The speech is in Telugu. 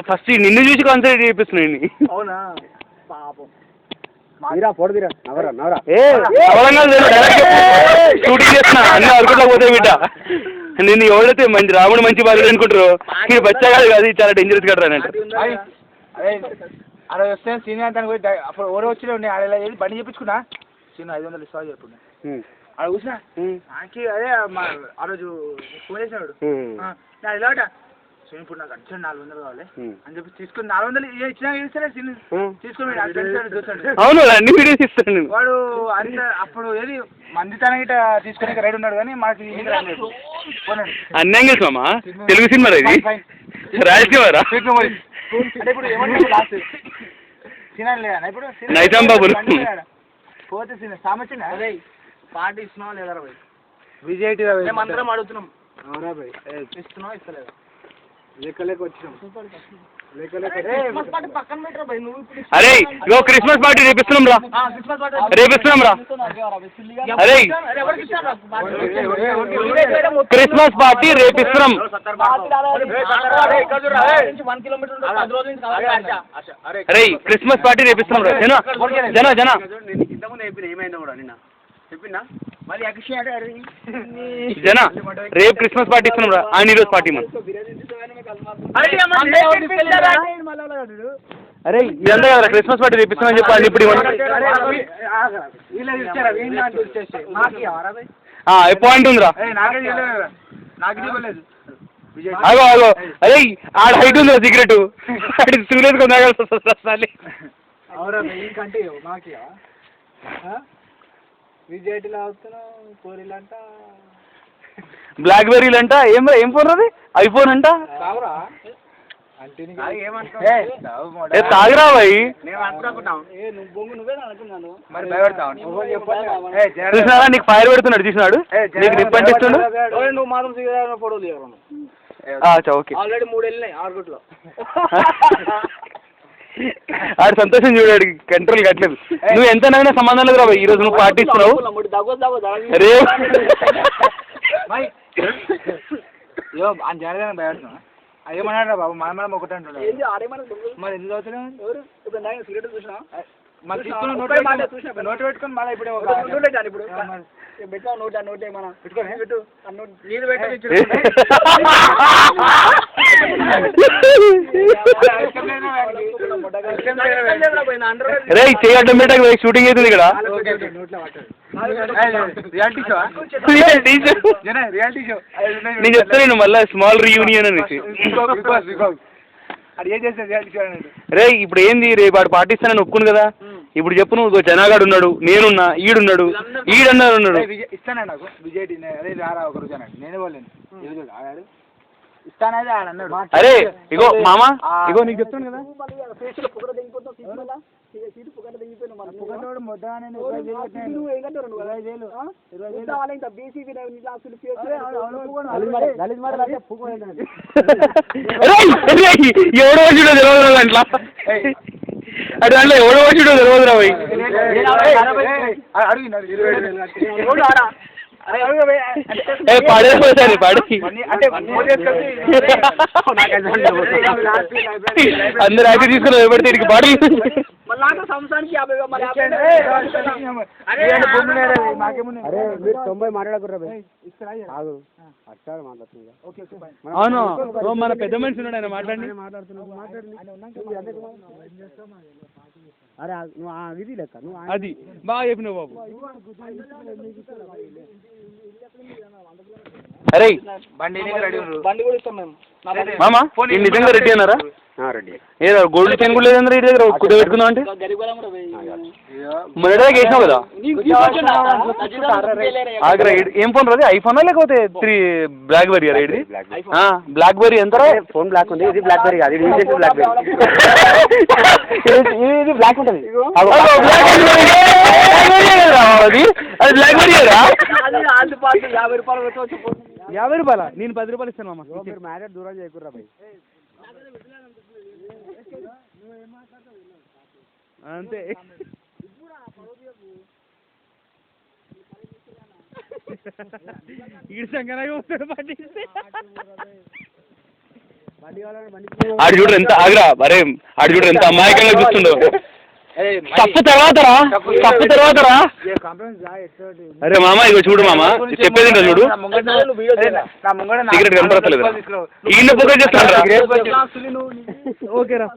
ఫస్ట్ నిన్ను చూసి కాన్సన్ట్రేట్ చేపిస్తున్నాయి. అవునా పాపం షూటింగ్ చేస్తున్నా అన్ని అరుకుంటా పోతాయి బిడ్డ. నేను ఎవరైతే మంచి రాముడు మంచి బాధ్యత అనుకుంటారు ఈ బచ్చగాడు కాదు చాలా డేంజరస్ గడ్రా అంటే. అలా వస్తే సీనియర్ అంతా పోయి అప్పుడు ఎవరో వచ్చి ఉండే ఆడ బండి చెప్పించుకున్నా సీనియర్ 500 ఇస్తా చెప్పున్నా ఆడ కూర్చున్నా నాకి అదే ఆ రోజు ఫోన్ చేసినాడు నా ఇలాట సీన్ ఇప్పుడు నాకు అర్జెంట్ 400 కావాలి అని చెప్పి తీసుకుని 400 ఇచ్చినా ఇస్తానే సీన్ తీసుకుని అవును అన్ని వీడియోస్ ఇస్తాను వాడు అంత అప్పుడు ఏది మందితనం గిట్ట తీసుకునే రైడ్ ఉన్నాడు కానీ మాకు అన్ని యాంగిల్స్ మామా తెలుగు సినిమా ఇది రాజకీయరా అంటే ఇప్పుడు ఏమంటారు లాస్ట్ సినిమా లేదా ఇప్పుడు నైజాం బాబు పోతే సినిమా సామచ్చిందా అదే పార్టీ ఇస్తున్నావా లేదా భాయ్ విజయ్ మేమందరం అడుగుతున్నాం అవునా భాయ్ ఇస్తున్నావా ఇస్తలేదా లేక వచ్చినాం అరే ఇగో క్రిస్మస్ పార్టీ రేపిస్తున్నాం రా రేపిస్తున్నాం రా అరే క్రిస్మస్ పార్టీ రేపిస్తున్నాం అరే క్రిస్మస్ పార్టీ రేపిస్తున్నాం రా జనా జనా ఏమైందో కూడా నిన్న చెప్పిందా జనా రేపు క్రిస్మస్ పార్టీ ఇస్తున్నాం రా ఆయన ఈరోజు పార్టీ మన అరే ఇదంతా కదా క్రిస్మస్ పార్టీ రేపిస్తున్నామని చెప్పాలి ఇప్పుడు పాయింట్ ఉందిరా అగో అగో అరే ఆడ హైట్ ఉందిరా సిగరెట్ సూర్యుడు కొనాలి విజయటిలో అవుతున్నావు కోరిలంట బ్లాక్ బెర్రీలు అంట ఏం ఫోన్ అది ఐఫోన్ అంట తాగరా భాయ్ చూసినారా నీకు ఫైర్ పెడుతున్నాడు చూసినాడు నీకు నిప్పు అంటిస్తున్నాడు నువ్వు మాత్రం ఓకే ఆల్రెడీ 3 వెళ్ళినాయి ఆరుగుట్లో ఆడు సంతోషం చూడాడు కంట్రోల్ కట్టలేదు నువ్వు ఎంత నవ్వినా సంబంధం లేదు రాబోయ్ ఈరోజు నువ్వు పాటిస్తున్నావు రేపు ఏమన్నాడు బాబు మనం ఒకటే అంటున్నాడు మరి ఎందుకు అవుతున్నావు సిగరెట్ చూసినా నోట్ పెట్టుకొని మళ్ళీ ఇప్పుడు పెట్టా నోట్ ఏమన్నా పెట్టుకోని పెట్టు నీళ్ళు పెట్టు రే చేయడం పెట్టక షూటింగ్ అవుతుంది ఇక్కడ నేను చెప్తాను మళ్ళీ స్మాల్ రీయూనియన్ అనేసి రే ఇప్పుడు ఏంది రేపు వాడు పాటిస్తానని ఒప్పుకును కదా ఇప్పుడు చెప్పు నువ్వు జనాగాడు ఉన్నాడు నేనున్నా ఈడున్నాడు ఈడన్నారు ఉన్నాడు ఇస్తానే నాకు విజయ్ అదే రారా ఒక రోజు అన్నాడు నేనే పోలేను ఆడాడు ఇస్తానైతే ఆడన్నాడు అరే ఇగో మామా ఇగో నీకు చెప్తాను కదా ఎవడో చూడో తెలియదు దాంట్లో అది దాంట్లో ఎవడో చూడో తెలియదు రాబోయ్ పాడేపోతాను పాడి అందరు యాక్ట్ తీసుకుని ఎవరి తిరిగి పాడి సంవత్సరానికి 90 మాట్లాడకూడదు అవును మన పెద్ద మనిషి ఉన్నాడు ఆయన మాట్లాడి అరే నువ్వు ఇది లెక్క నువ్వు అది బాగా చెప్పినావు బాబు అరే బండి కూడా ఇస్తాం మేము మామా నిజంగా రెడ్డి అన్నారా ఏదో గోల్డ్ చైన్ కూడా లేదంటే రెడ్డి దగ్గర కుద పెట్టుకుందాం అంటే మొన్నటిదాకా వేసినావు కదా ఆగ్రా ఏం ఫోన్ రాదు ఐఫోనా లేకపోతే 3 బ్లాక్ బెర్రీ రేడి బ్లాక్ బెర్రీ ఎంత ఫోన్ బ్లాక్ ఉంది ఇది బ్లాక్ బెర్రీ కాదు ఇది బ్లాక్ బెర్రీ ఇది బ్లాక్ ఉంటుంది అది బ్లాక్ బెర్రీ రా 50 రూపాయల నేను 10 రూపాయలు ఇస్తాను మామ మీరు మ్యారేజ్ దూరం చేయకుర్రా భయ్ అంతే. ఆడు చూడు ఎంత ఆగ్రా, అరే ఆడు చూడు ఎంత అమాయకంగా చూస్తుండో. తప్పు తర్వాతరా, తప్పు తర్వాతరా. అరే మామ ఇగో చూడు మామ, చెప్పేది చూడు, సిగరెట్ కనపడతలేదు, ఈయన పొగ చేస్తాడు. ఓకేరా.